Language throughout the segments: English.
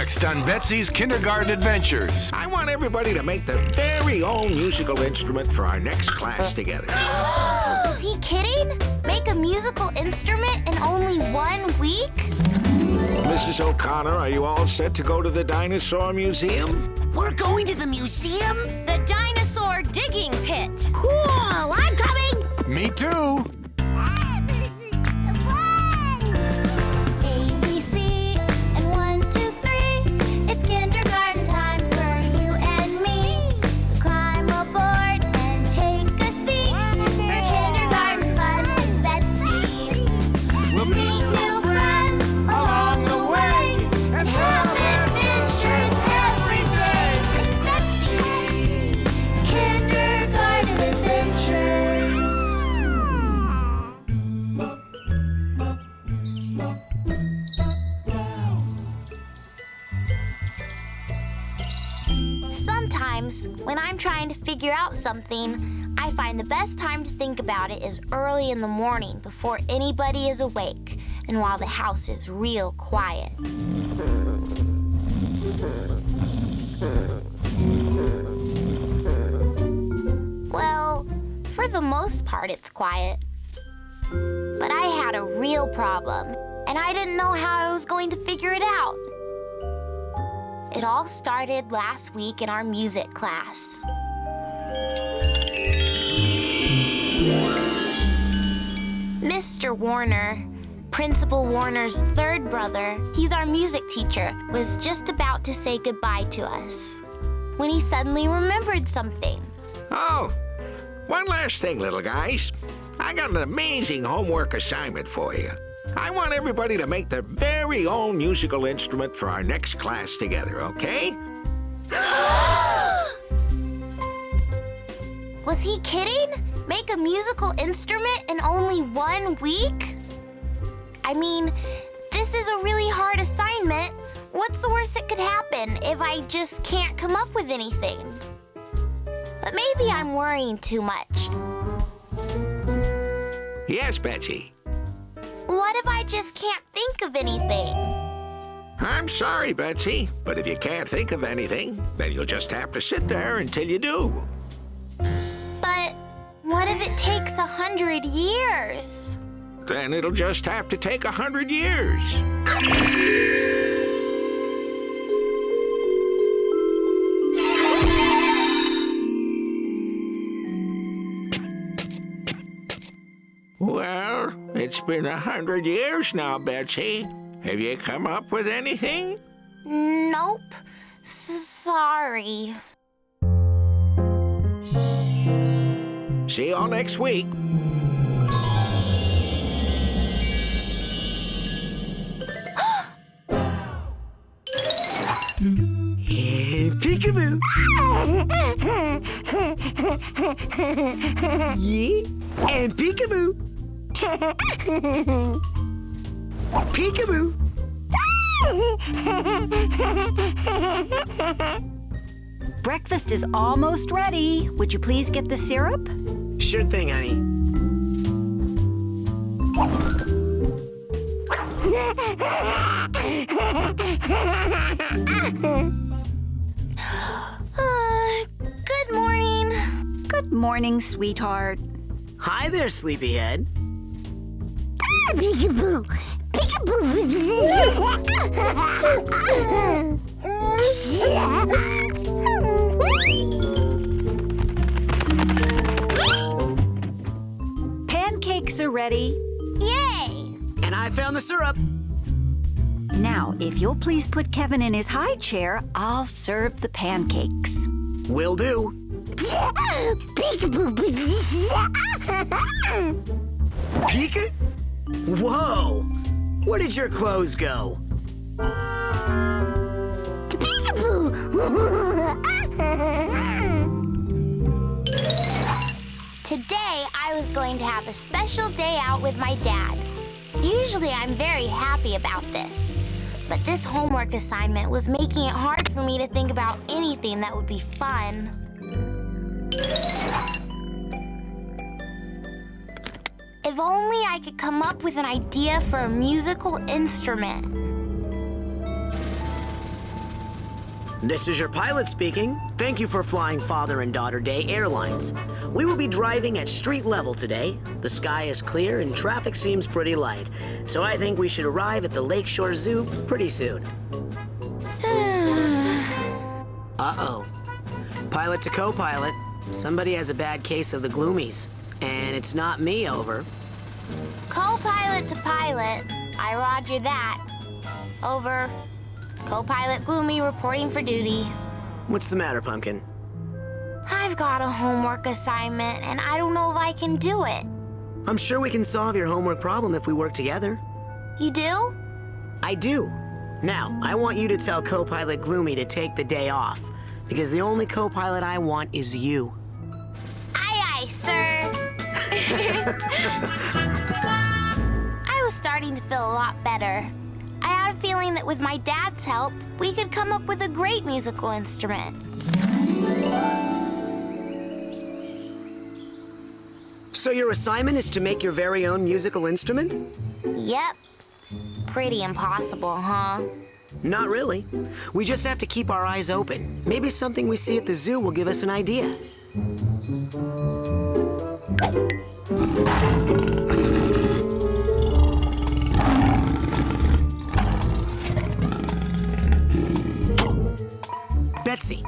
Next on Betsy's Kindergarten Adventures. I want everybody to make their very own musical instrument for our next class together. Is he kidding? Make a musical instrument in only 1 week? Mrs. O'Connor, are you all set to go to the Dinosaur Museum? We're going to the museum? The dinosaur digging pit. Cool, I'm coming! Me too. Sometimes, when I'm trying to figure out something, I find the best time to think about it is early in the morning before anybody is awake and while the house is real quiet. Well, for the most part, it's quiet. But I had a real problem, and I didn't know how I was going to figure it out. It all started last week in our music class. Mr. Warner, Principal Warner's third brother, he's our music teacher, was just about to say goodbye to us when he suddenly remembered something. Oh, one last thing, little guys. I got an amazing homework assignment for you. I want everybody to make their very own musical instrument for our next class together, okay? Was he kidding? Make a musical instrument in only 1 week? I mean, this is a really hard assignment. What's the worst that could happen if I just can't come up with anything? But maybe I'm worrying too much. Yes, Betsy. What if I just can't think of anything? I'm sorry, Betsy, but if you can't think of anything, then you'll just have to sit there until you do. But what if it takes 100 years? Then it'll just have to take 100 years. Well, it's been 100 years now, Betsy. Have you come up with anything? Nope. Sorry. See you all next week. Peekaboo. Yeah, and peekaboo. Peekaboo. Breakfast is almost ready. Would you please get the syrup? Sure thing, honey. Good morning. Good morning, sweetheart. Hi there, sleepyhead. Peekaboo. Pancakes are ready. Yay! And I found the syrup. Now, if you'll please put Kevin in his high chair, I'll serve the pancakes. Will do. Pika? Whoa! Where did your clothes go? Today, I was going to have a special day out with my dad. Usually, I'm very happy about this. But this homework assignment was making it hard for me to think about anything that would be fun. If only I could come up with an idea for a musical instrument. This is your pilot speaking. Thank you for flying Father and Daughter Day Airlines. We will be driving at street level today. The sky is clear and traffic seems pretty light. So I think we should arrive at the Lakeshore Zoo pretty soon. Uh-oh. Pilot to co-pilot, somebody has a bad case of the gloomies. And it's not me, over. Co-pilot to pilot, I roger that. Over. Co-pilot Gloomy reporting for duty. What's the matter, Pumpkin? I've got a homework assignment, and I don't know if I can do it. I'm sure we can solve your homework problem if we work together. You do? I do. Now, I want you to tell co-pilot Gloomy to take the day off, because the only co-pilot I want is you. Aye, aye, sir. I was starting to feel a lot better. I had a feeling that with my dad's help, we could come up with a great musical instrument. So your assignment is to make your very own musical instrument? Yep. Pretty impossible, huh? Not really. We just have to keep our eyes open. Maybe something we see at the zoo will give us an idea. Betsy,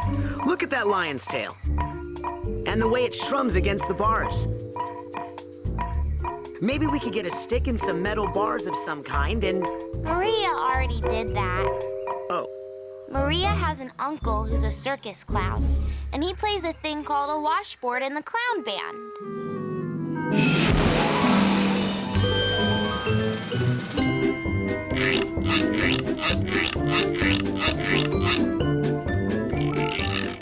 look at that lion's tail. And the way it strums against the bars. Maybe we could get a stick and some metal bars of some kind and... Maria already did that. Oh. Maria has an uncle who's a circus clown, and he plays a thing called a washboard in the clown band.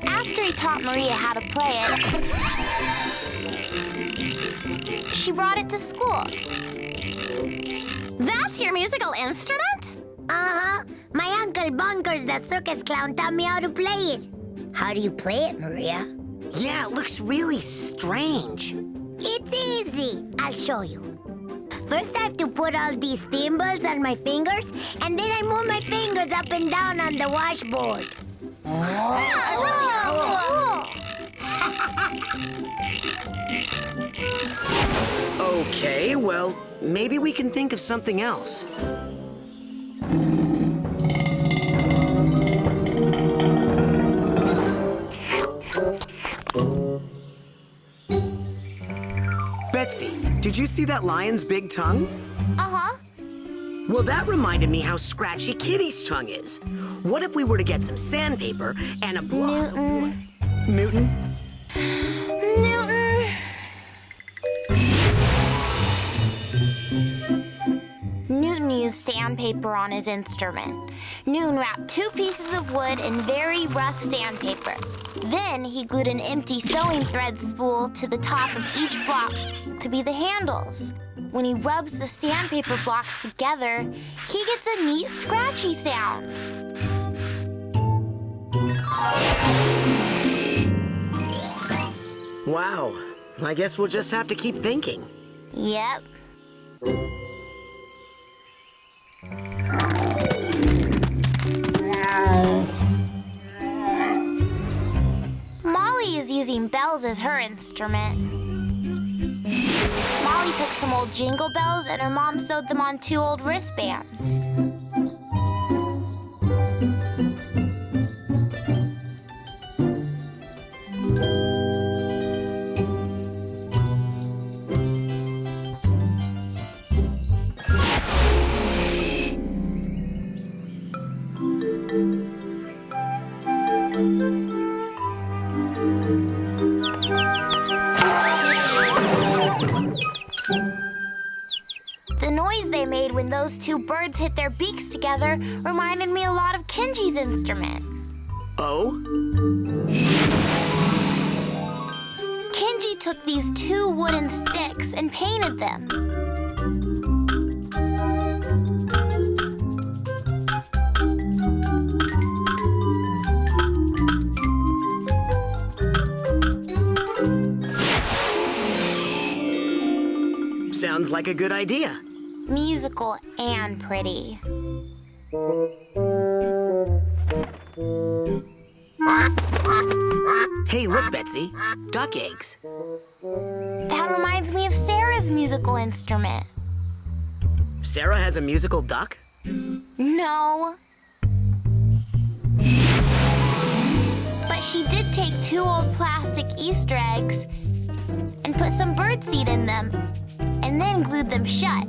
After he taught Maria how to play it, she brought it to school. That's your musical instrument? Uh-huh. My Uncle Bunkers, that circus clown, taught me how to play it. How do you play it, Maria? Yeah, it looks really strange. It's easy. I'll show you. First, I have to put all these thimbles on my fingers, and then I move my fingers up and down on the washboard. Okay, well, maybe we can think of something else. Betsy, did you see that lion's big tongue? Uh-huh. Well, that reminded me how scratchy Kitty's tongue is. What if we were to get some sandpaper and a block of wood? Newton? Newton. Newton used sandpaper on his instrument. Newton wrapped 2 pieces of wood in very rough sandpaper. Then he glued an empty sewing thread spool to the top of each block to be the handles. When he rubs the sandpaper blocks together, he gets a neat scratchy sound. Wow, I guess we'll just have to keep thinking. Yep. Molly is using bells as her instrument. Molly took some old jingle bells and her mom sewed them on 2 old wristbands. The noise they made when those 2 birds hit their beaks together reminded me a lot of Kenji's instrument. Oh? Kenji took these 2 wooden sticks and painted them. Sounds like a good idea. Musical and pretty. Hey, look, Betsy. Duck eggs. That reminds me of Sarah's musical instrument. Sarah has a musical duck? No. But she did take 2 old plastic Easter eggs and put some birdseed in them, and then glued them shut.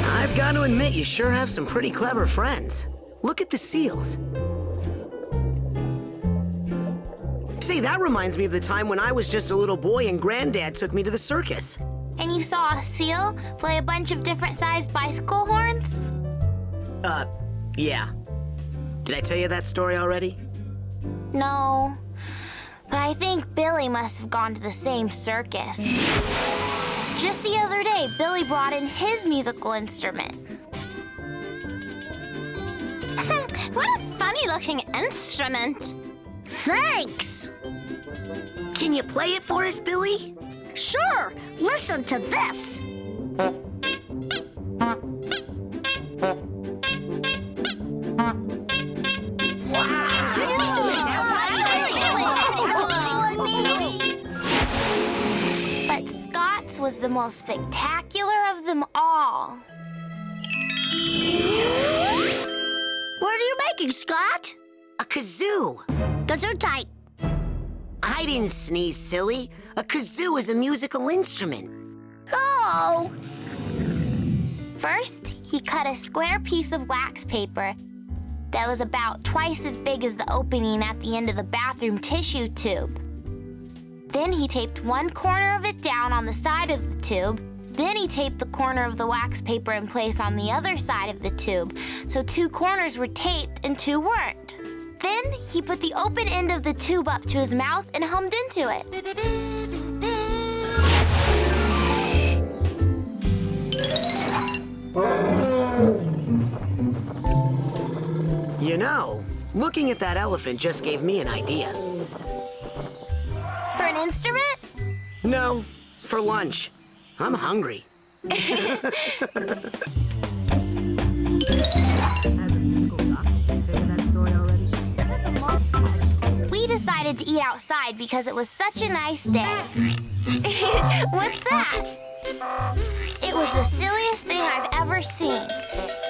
I've got to admit, you sure have some pretty clever friends. Look at the seals. Say, that reminds me of the time when I was just a little boy and Granddad took me to the circus. And you saw a seal play a bunch of different sized bicycle horns? Yeah. Did I tell you that story already? No. But I think Billy must have gone to the same circus. Just the other day, Billy brought in his musical instrument. What a funny-looking instrument. Thanks. Can you play it for us, Billy? Sure. Listen to this. But Scott's was the most spectacular of them all. What are you making, Scott? A kazoo. Gesundheit. I didn't sneeze, silly. A kazoo is a musical instrument. Oh. First, he cut a square piece of wax paper that was about twice as big as the opening at the end of the bathroom tissue tube. Then he taped one corner of it down on the side of the tube. Then he taped the corner of the wax paper in place on the other side of the tube, so 2 corners were taped and 2 weren't. Then he put the open end of the tube up to his mouth and hummed into it. You know, looking at that elephant just gave me an idea. For an instrument? No, for lunch. I'm hungry. We decided to eat outside because it was such a nice day. What's that? It was the silliest thing I've ever seen.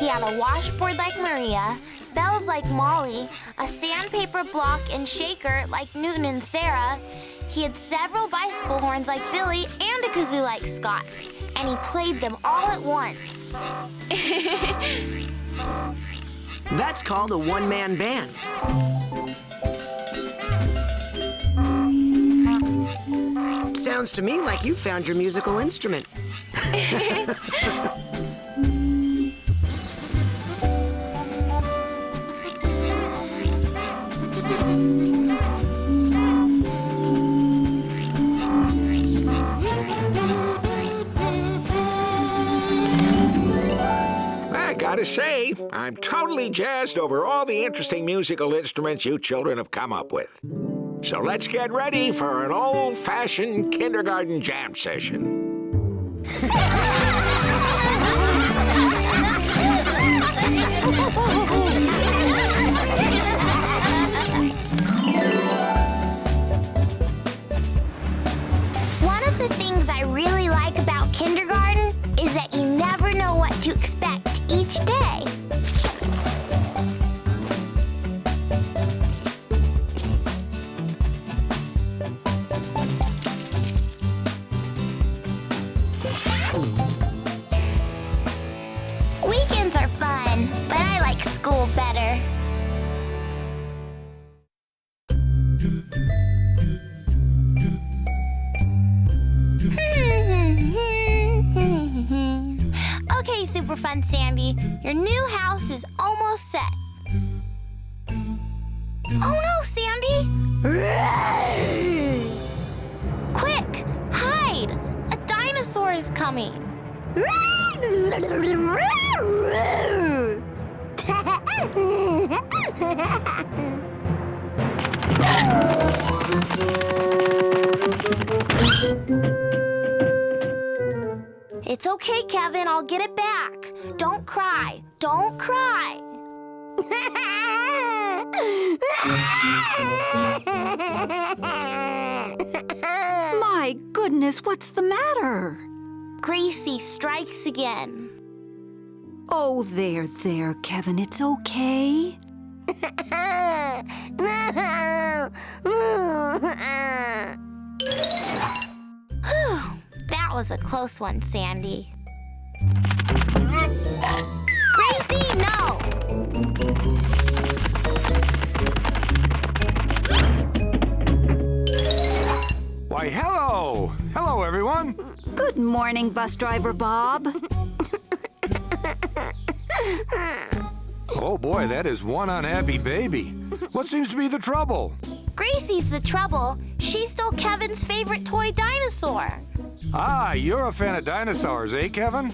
He had a washboard like Maria, bells like Molly, a sandpaper block and shaker like Newton and Sarah. He had several bicycle horns like Billy and a kazoo like Scott, and he played them all at once. That's called a one-man band. Sounds to me like you found your musical instrument. I gotta say, I'm totally jazzed over all the interesting musical instruments you children have come up with. So let's get ready for an old-fashioned kindergarten jam session. One of the things I really like about kindergarten is that you never know what to expect each day. Weekends are fun, but I like school better. Okay, Super Fun Sandy, your new house is almost set. Oh no, Sandy! Quick, hide! A dinosaur is coming. It's okay, Kevin. I'll get it back. Don't cry. Don't cry. My goodness, what's the matter? Gracie strikes again. Oh, there, Kevin. It's okay. That was a close one, Sandy. Gracie, no! Why, hello! Hello, everyone. Good morning, bus driver Bob. Oh, boy, that is one unhappy baby. What seems to be the trouble? Gracie's the trouble. She stole Kevin's favorite toy dinosaur. Ah, you're a fan of dinosaurs, eh, Kevin?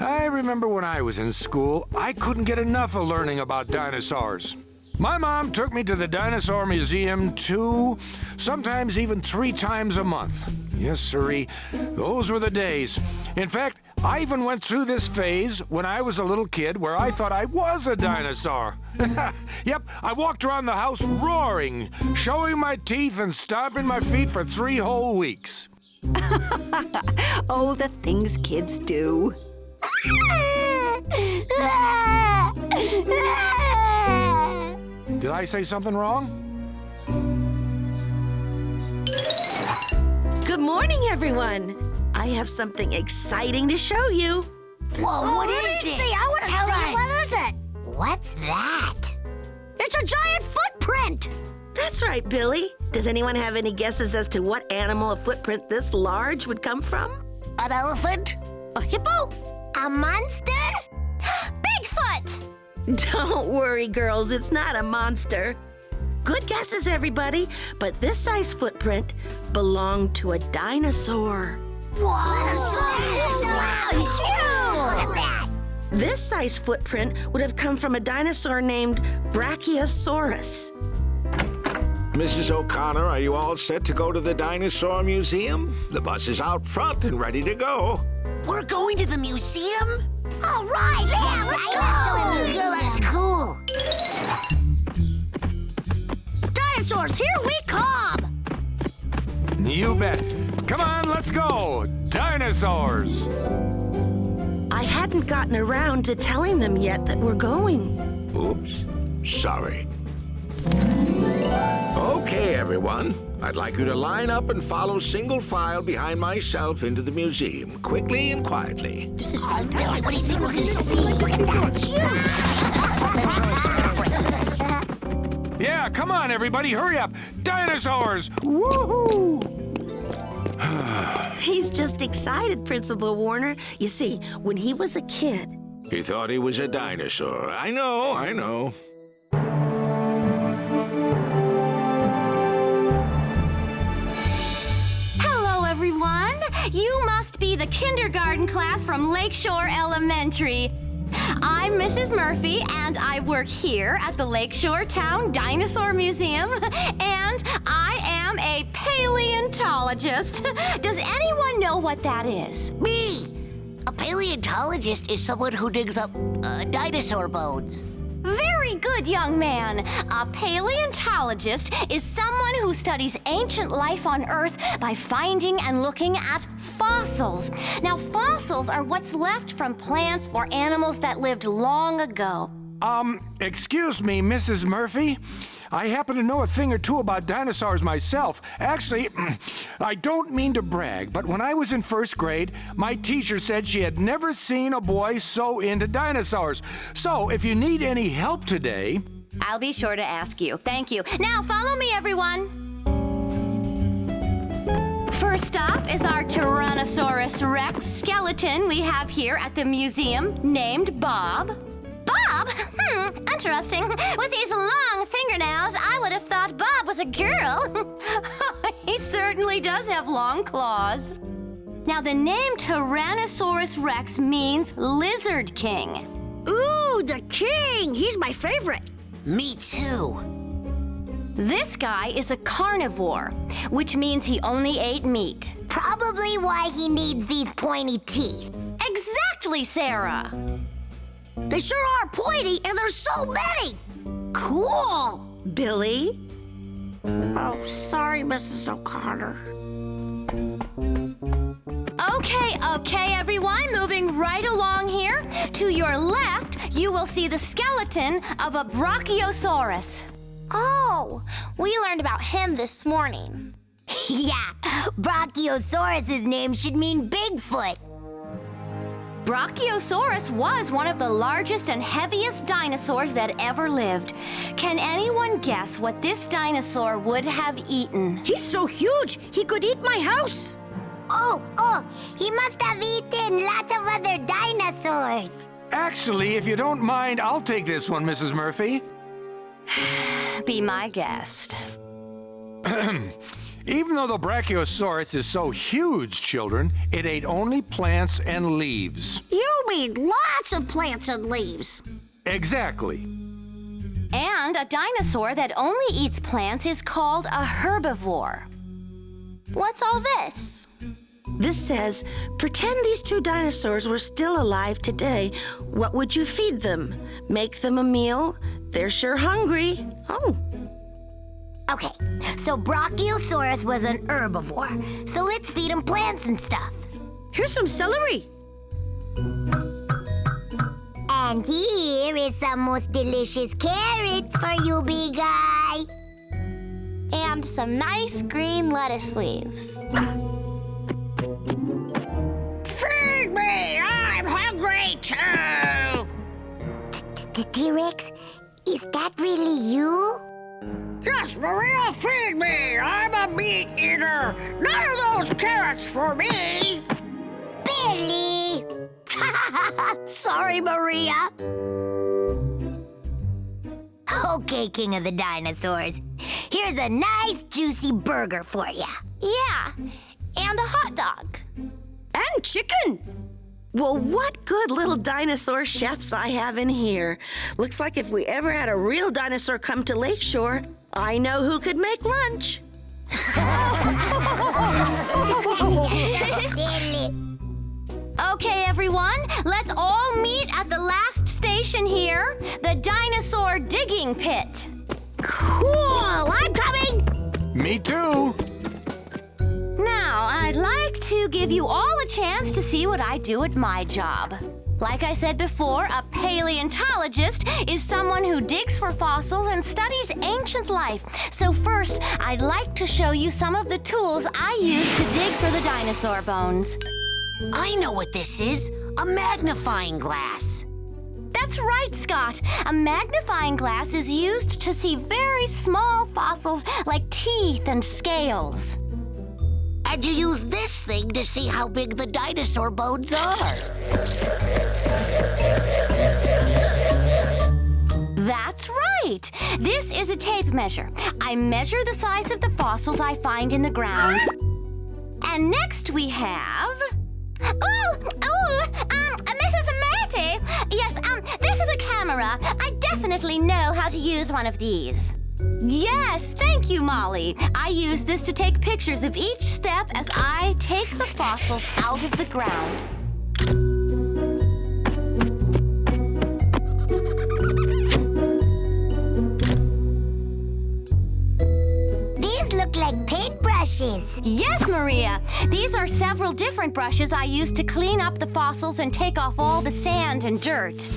I remember when I was in school, I couldn't get enough of learning about dinosaurs. My mom took me to the Dinosaur Museum 2, sometimes even 3 times a month. Yes, sirree, those were the days. In fact, I even went through this phase when I was a little kid where I thought I was a dinosaur. Yep, I walked around the house roaring, showing my teeth and stomping my feet for 3 whole weeks. Oh, the things kids do. Did I say something wrong? Good morning, everyone. I have something exciting to show you. Whoa, what is it? I want to Tell see. us. What is it? What's that? It's a giant footprint. That's right, Billy. Does anyone have any guesses as to what animal a footprint this large would come from? An elephant? A hippo? A monster? Bigfoot. Don't worry, girls. It's not a monster. Good guesses, everybody. But this size footprint belonged to a dinosaur. Wow, he's huge! Look at that! This size footprint would have come from a dinosaur named Brachiosaurus. Mrs. O'Connor, are you all set to go to the Dinosaur Museum? The bus is out front and ready to go. We're going to the museum? All right, yeah, let's go! Yeah, that's cool. Dinosaurs, here we come. You bet. Come on, let's go. Dinosaurs. I hadn't gotten around to telling them yet that we're going. Oops, sorry. Okay, everyone. I'd like you to line up and follow single file behind myself into the museum, quickly and quietly. This is fun. Billy, what do you think we're going to see? Look at that. Yeah, come on, everybody, hurry up. Dinosaurs. Woohoo! He's just excited, Principal Warner. You see, when he was a kid... He thought he was a dinosaur. I know. Hello, everyone. You must be the kindergarten class from Lakeshore Elementary. I'm Mrs. Murphy, and I work here at the Lakeshore Town Dinosaur Museum, and I am a paleontologist. Does anyone know what that is? Me! A paleontologist is someone who digs up dinosaur bones. Very good, young man. A paleontologist is someone who studies ancient life on Earth by finding and looking at fossils. Now, fossils are what's left from plants or animals that lived long ago. Excuse me, Mrs. Murphy. I happen to know a thing or two about dinosaurs myself. Actually, I don't mean to brag, but when I was in first grade, my teacher said she had never seen a boy so into dinosaurs. So, if you need any help today... I'll be sure to ask you. Thank you. Now, follow me, everyone. First stop is our Tyrannosaurus Rex skeleton we have here at the museum, named Bob. Bob? Interesting. With these long fingernails, I would have thought Bob was a girl. He certainly does have long claws. Now, the name Tyrannosaurus Rex means lizard king. Ooh, the king! He's my favorite. Me too. This guy is a carnivore, which means he only ate meat. Probably why he needs these pointy teeth. Exactly, Sarah. They sure are pointy, and there's so many. Cool. Billy? Oh, sorry, Mrs. O'Connor. Okay, everyone, moving right along here. To your left, you will see the skeleton of a Brachiosaurus. Oh, we learned about him this morning. Yeah, Brachiosaurus's name should mean Bigfoot. Brachiosaurus was one of the largest and heaviest dinosaurs that ever lived. Can anyone guess what this dinosaur would have eaten? He's so huge, he could eat my house. Oh, he must have eaten lots of other dinosaurs. Actually, if you don't mind, I'll take this one, Mrs. Murphy. Be my guest. Even though the Brachiosaurus is so huge, children, it ate only plants and leaves. You mean lots of plants and leaves. Exactly. And a dinosaur that only eats plants is called a herbivore. What's all this? This says, pretend these two dinosaurs were still alive today. What would you feed them? Make them a meal? They're sure hungry. Oh. Okay, so Brachiosaurus was an herbivore. So let's feed him plants and stuff. Here's some celery. And here is some most delicious carrots for you, big guy. And some nice green lettuce leaves. Feed me! I'm hungry too! The T-Rex? Is that really you? Yes, Maria, feed me! I'm a meat eater! None of those carrots for me! Billy! Sorry, Maria. Okay, King of the Dinosaurs. Here's a nice, juicy burger for you. Yeah, and a hot dog. And chicken. Well, what good little dinosaur chefs I have in here. Looks like if we ever had a real dinosaur come to Lakeshore, I know who could make lunch. Okay, everyone, let's all meet at the last station here, the dinosaur digging pit. Cool! I'm coming! Me too. Now, I'd like to give you all a chance to see what I do at my job. Like I said before, a paleontologist is someone who digs for fossils and studies ancient life. So first, I'd like to show you some of the tools I use to dig for the dinosaur bones. I know what this is. A magnifying glass. That's right, Scott. A magnifying glass is used to see very small fossils like teeth and scales. And you use this thing to see how big the dinosaur bones are. That's right. This is a tape measure. I measure the size of the fossils I find in the ground. And next we have... Mrs. Murphy! Yes, this is a camera. I definitely know how to use one of these. Yes, thank you, Molly. I use this to take pictures of each step as I take the fossils out of the ground. These look like paintbrushes. Yes, Maria. These are several different brushes I use to clean up the fossils and take off all the sand and dirt.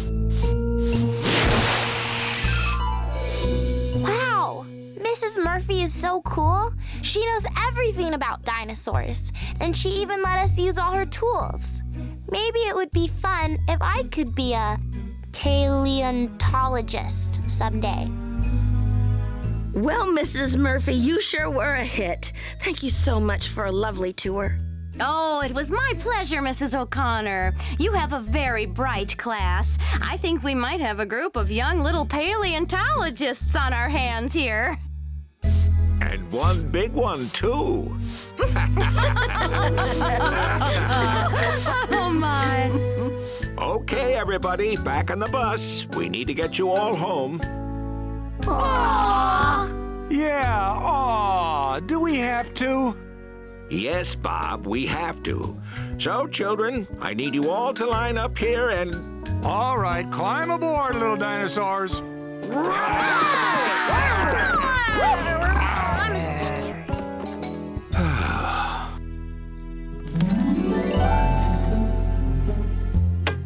Wow, Mrs. Murphy is so cool. She knows everything about dinosaurs, and she even let us use all her tools. Maybe it would be fun if I could be a paleontologist someday. Well, Mrs. Murphy, you sure were a hit. Thank you so much for a lovely tour. Oh, it was my pleasure, Mrs. O'Connor. You have a very bright class. I think we might have a group of young little paleontologists on our hands here. And one big one, too. Oh, my. Okay, everybody, back on the bus. We need to get you all home. Aww. Yeah, aw, do we have to? Yes, Bob, we have to. So, children, I need you all to line up here and... All right, climb aboard, little dinosaurs.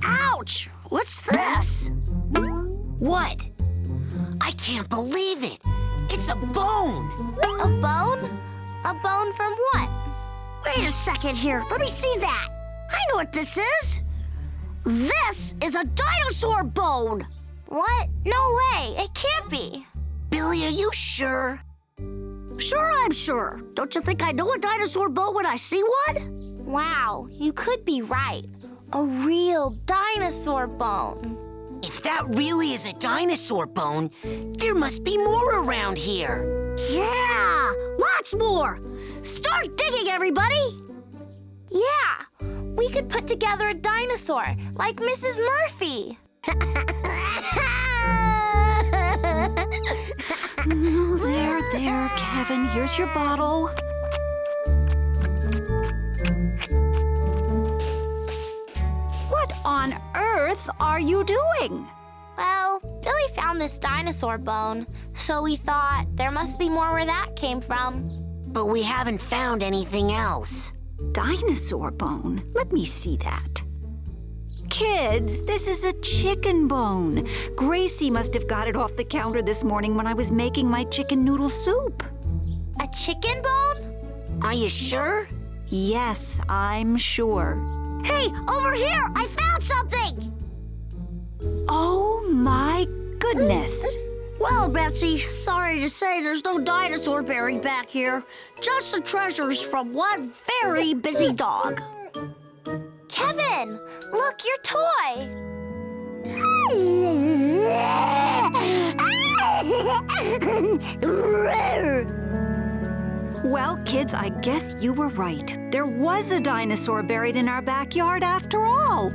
Ouch! What's this? What? I can't believe it. It's a bone. A bone? A bone from what? Wait a second here. Let me see that. I know what this is. This is a dinosaur bone. What? No way. It can't be. Billy, are you sure? Sure, I'm sure. Don't you think I know a dinosaur bone when I see one? Wow, you could be right. A real dinosaur bone. If that really is a dinosaur bone, there must be more around here. Yeah, lots more. Start digging, everybody. Yeah, we could put together a dinosaur like Mrs. Murphy. There, Kevin. Here's your bottle. What on earth are you doing? Well, Billy found this dinosaur bone, so we thought there must be more where that came from. But we haven't found anything else. Dinosaur bone? Let me see that. Kids, this is a chicken bone. Gracie must have got it off the counter this morning when I was making my chicken noodle soup. A chicken bone? Are you sure? Yes, I'm sure. Hey, over here! I found something! Oh my goodness. Well, Betsy, sorry to say there's no dinosaur buried back here. Just the treasures from one very busy dog. Kevin, look, your toy. Well, kids, I guess you were right. There was a dinosaur buried in our backyard after all.